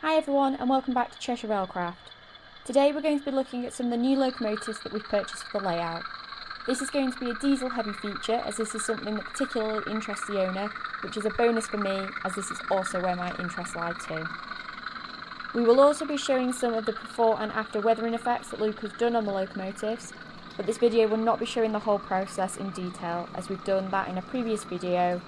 Hi everyone and welcome back to Cheshire Railcraft. Today we're going to be looking at some of the new locomotives that we've purchased for the layout. This is going to be a diesel heavy feature as this is something that particularly interests the owner, which is a bonus for me as this is also where my interests lie too. We will also be showing some of the before and after weathering effects that Luke has done on the locomotives, but this video will not be showing the whole process in detail as we've done that in a previous video.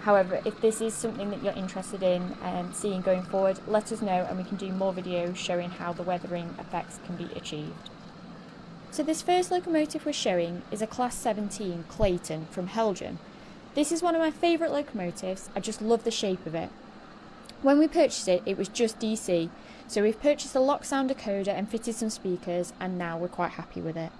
However, if this is something that you're interested in seeing going forward, let us know and we can do more videos showing how the weathering effects can be achieved. So this first locomotive we're showing is a Class 17 Clayton from Helgen. This is one of my favourite locomotives. I just love the shape of it. When we purchased it, it was just DC, so we've purchased a lock sound decoder and fitted some speakers, and now we're quite happy with it.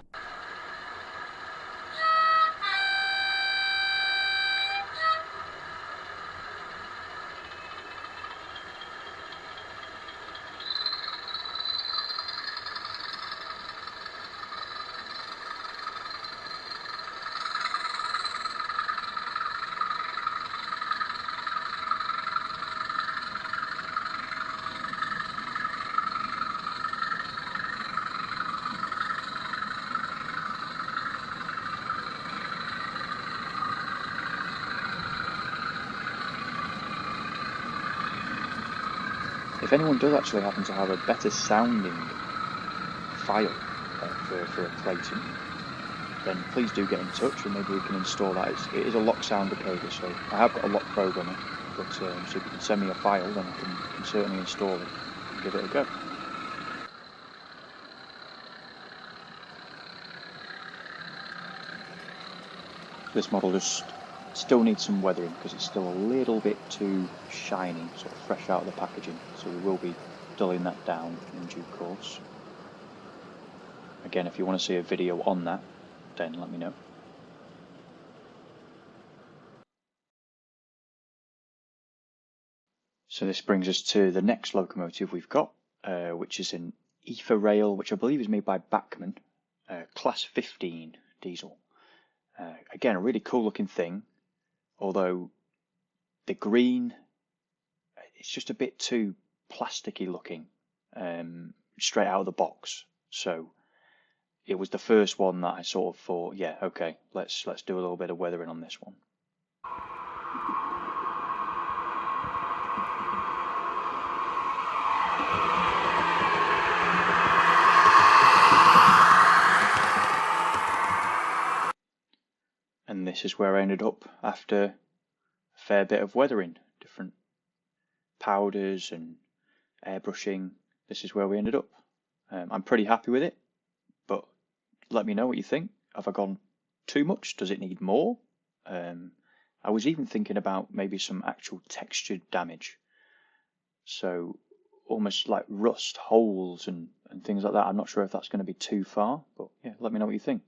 If anyone does actually happen to have a better sounding file for a Clayton, then please do get in touch and maybe we can install that. It is a lock sound decoder, so I have got a lock programmer, but so if you can send me a file, then I can certainly install it and give it a go. This model just still needs some weathering because it's still a little bit too shiny, sort of fresh out of the packaging, so we will be dulling that down in due course. Again, if you want to see a video on that, then let me know. So this brings us to the next locomotive we've got, which is an Ether Rail, which I believe is made by Bachmann, Class 15 diesel. Again, a really cool looking thing, although the green, it's just a bit too plasticky looking straight out of the box. So it was the first one that I sort of thought, yeah, okay, let's do a little bit of weathering on this one. And this is where I ended up after a fair bit of weathering, different powders and airbrushing. This is where we ended up. I'm pretty happy with it, but let me know what you think. Have I gone too much? Does it need more? I was even thinking about maybe some actual textured damage. So almost like rust, holes and things like that. I'm not sure if that's going to be too far, but yeah, let me know what you think.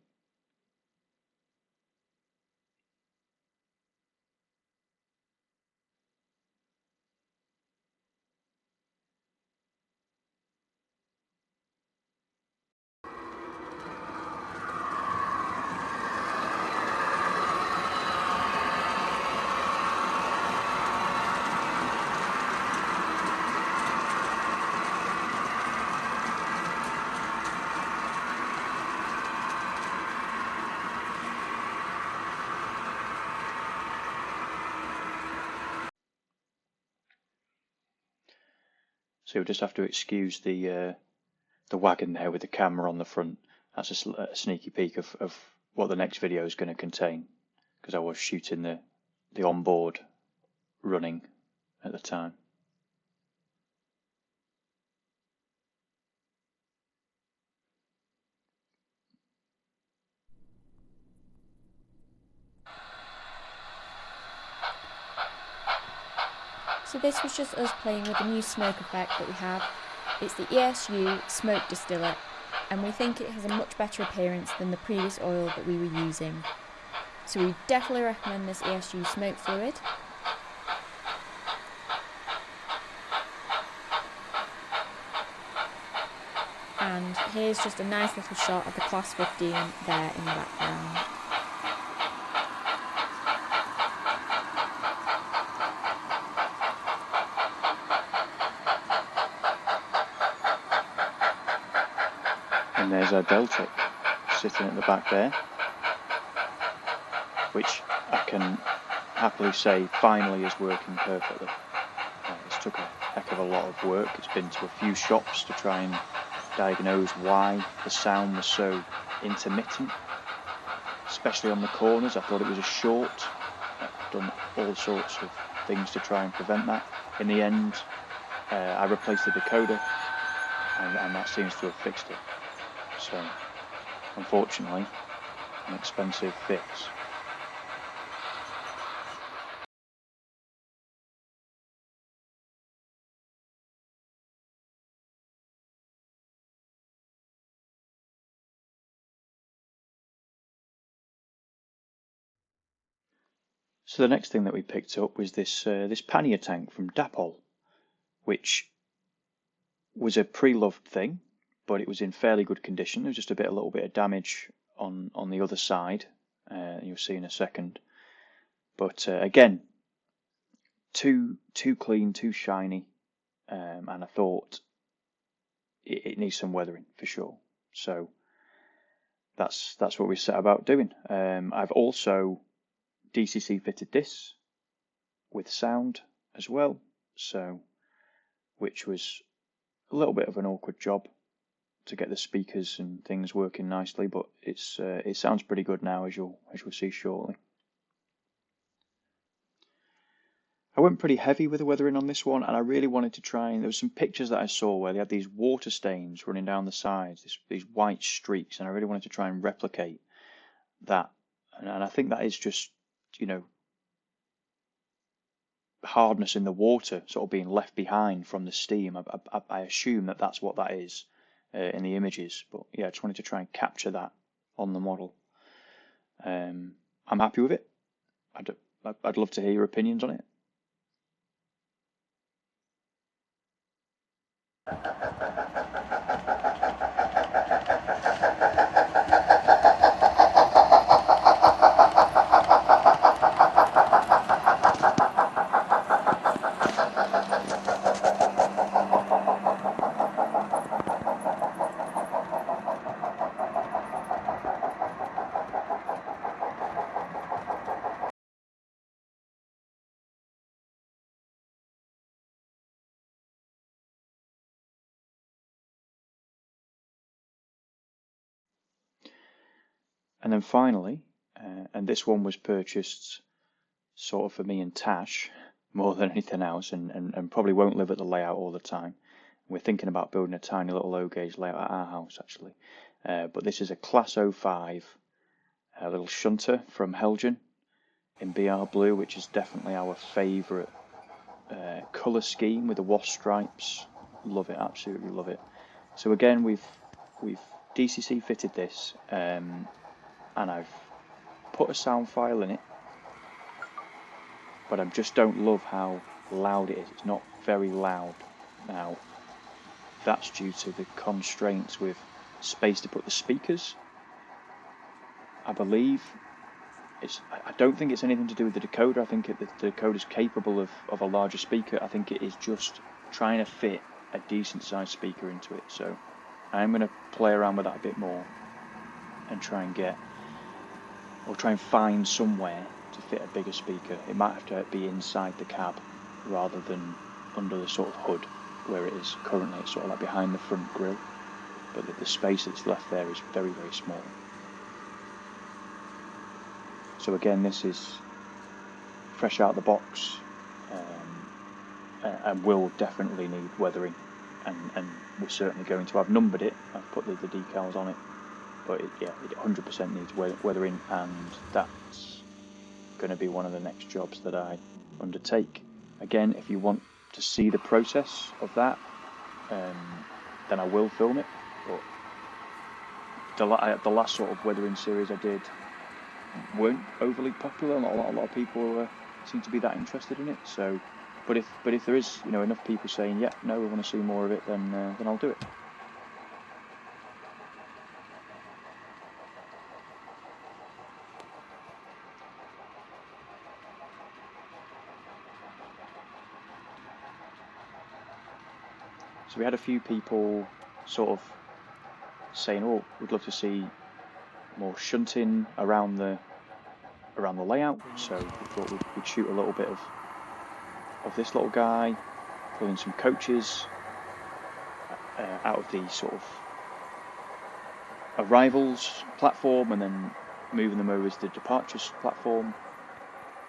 So you'll just have to excuse the wagon there with the camera on the front. That's a sneaky peek of what the next video is going to contain, because I was shooting the onboard running at the time. So this was just us playing with the new smoke effect that we have. It's the ESU smoke distiller, and we think it has a much better appearance than the previous oil that we were using. So we definitely recommend this ESU smoke fluid. And here's just a nice little shot of the Class 15 there in the background. And there's our Deltic sitting at the back there, which I can happily say finally is working perfectly. It's took a heck of a lot of work. It's been to a few shops to try and diagnose why the sound was so intermittent, especially on the corners. I thought it was a short. I've done all sorts of things to try and prevent that. In the end, I replaced the decoder, and that seems to have fixed it. So, unfortunately, an expensive fix. So the next thing that we picked up was this Panaia tank from Dapol, which was a pre-loved thing, but it was in fairly good condition. There was just a little bit of damage on the other side. You'll see in a second. But again, too clean, too shiny, and I thought it needs some weathering for sure. So that's what we set about doing. I've also DCC fitted this with sound as well, so which was a little bit of an awkward job to get the speakers and things working nicely, but it sounds pretty good now, as you'll see shortly. I went pretty heavy with the weathering on this one, and I really wanted to try, and there were some pictures that I saw where they had these water stains running down the sides, these white streaks, and I really wanted to try and replicate that. And I think that is just, hardness in the water sort of being left behind from the steam. I assume that that's what that is in the images, but yeah, I just wanted to try and capture that on the model. I'm happy with it. I'd love to hear your opinions on it. And then finally, and this one was purchased sort of for me and Tash more than anything else, and probably won't live at the layout all the time. We're thinking about building a tiny little low gauge layout at our house actually. But this is a Class 05 little shunter from Helgen in BR Blue, which is definitely our favourite colour scheme with the wasp stripes. Love it, absolutely love it. So again, we've DCC fitted this, and I've put a sound file in it, but I just don't love how loud it is. It's not very loud. Now, that's due to the constraints with space to put the speakers. I believe I don't think it's anything to do with the decoder. I think the decoder is capable of a larger speaker. I think it is just trying to fit a decent sized speaker into it. So I'm going to play around with that a bit more and try and find somewhere to fit a bigger speaker. It might have to be inside the cab rather than under the sort of hood where it is currently. It's sort of like behind the front grille, but the space that's left there is very, very small. So again, this is fresh out of the box, and will definitely need weathering, and we're certainly going to. I've numbered it, I've put the decals on it, but it 100% needs weathering, and that's going to be one of the next jobs that I undertake. Again, if you want to see the process of that, then I will film it, but the last sort of weathering series I did weren't overly popular. Not a lot of people seem to be that interested in it. So, but if there is enough people saying yeah, no, we want to see more of it, then I'll do it. So we had a few people sort of saying, oh, we'd love to see more shunting around the layout, so we thought we'd shoot a little bit of this little guy, pulling some coaches out of the sort of arrivals platform and then moving them over to the departures platform,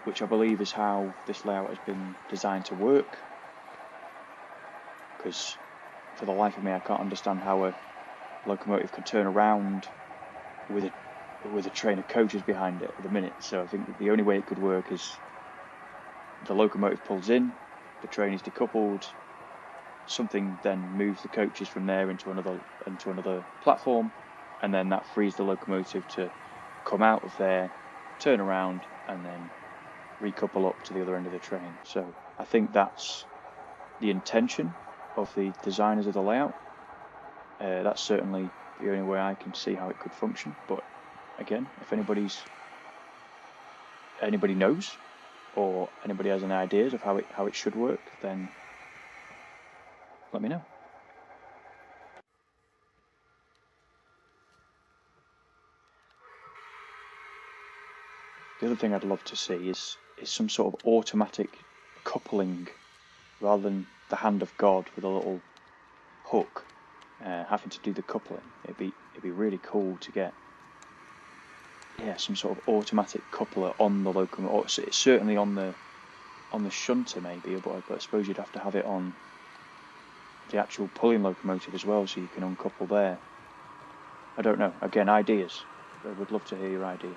which I believe is how this layout has been designed to work, because for the life of me I can't understand how a locomotive could turn around with a train of coaches behind it at the minute. So I think that the only way it could work is the locomotive pulls in, the train is decoupled, something then moves the coaches from there into another platform, and then that frees the locomotive to come out of there, turn around, and then recouple up to the other end of the train. So I think that's the intention of the designers of the layout. That's certainly the only way I can see how it could function. But again, if anybody knows, or anybody has any ideas of how it should work, then let me know. The other thing I'd love to see is some sort of automatic coupling rather than the hand of God with a little hook having to do the coupling. It'd be really cool to get some sort of automatic coupler on the locomotive. It's certainly on the shunter maybe, but I suppose you'd have to have it on the actual pulling locomotive as well, so you can uncouple there. I don't know. Again, ideas. I would love to hear your ideas.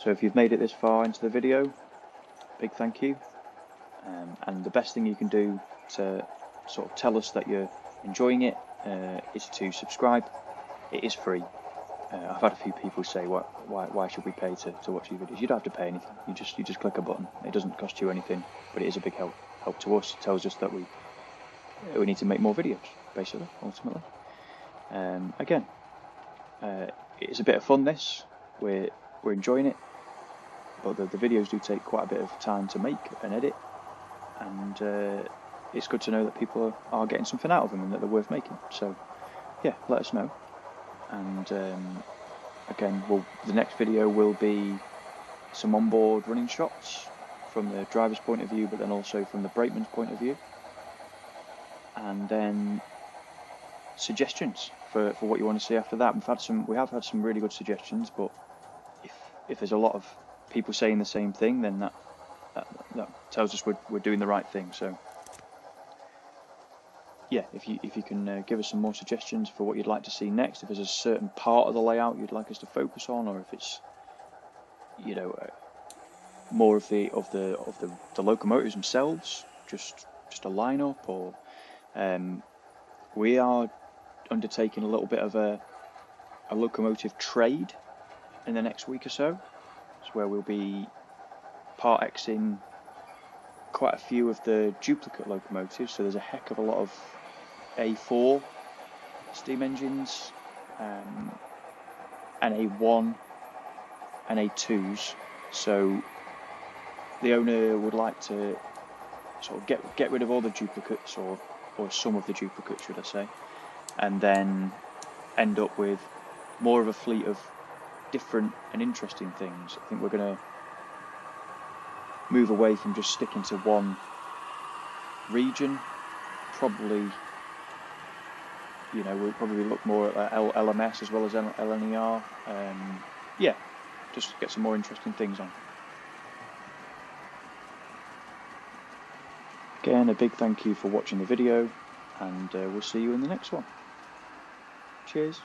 So if you've made it this far into the video, big thank you. And the best thing you can do to sort of tell us that you're enjoying it is to subscribe. It is free. I've had a few people say, why should we pay to watch your videos? You don't have to pay anything. You just click a button. It doesn't cost you anything, but it is a big help to us. It tells us that we need to make more videos, basically, ultimately. Again, it's a bit of fun. We're enjoying it, but the videos do take quite a bit of time to make and edit, and it's good to know that people are getting something out of them and that they're worth making. So yeah, let us know. And again, the next video will be some onboard running shots from the driver's point of view, but then also from the brakeman's point of view, and then suggestions for what you want to see after that. We have had some really good suggestions, but if there's a lot of people saying the same thing, then that tells us we're doing the right thing. So yeah, if you can give us some more suggestions for what you'd like to see next, if there's a certain part of the layout you'd like us to focus on, or if it's more of the locomotives themselves, just a lineup, or we are undertaking a little bit of a locomotive trade in the next week or so. It's where we'll be Part Xing quite a few of the duplicate locomotives, so there's a heck of a lot of A4 steam engines, and A1 and A2s. So the owner would like to sort of get rid of all the duplicates, or some of the duplicates, should I say, and then end up with more of a fleet of different and interesting things. I think we're going to move away from just sticking to one region. Probably, we'll probably look more at LMS as well as LNER. Yeah, just get some more interesting things on. Again, a big thank you for watching the video, and we'll see you in the next one. Cheers.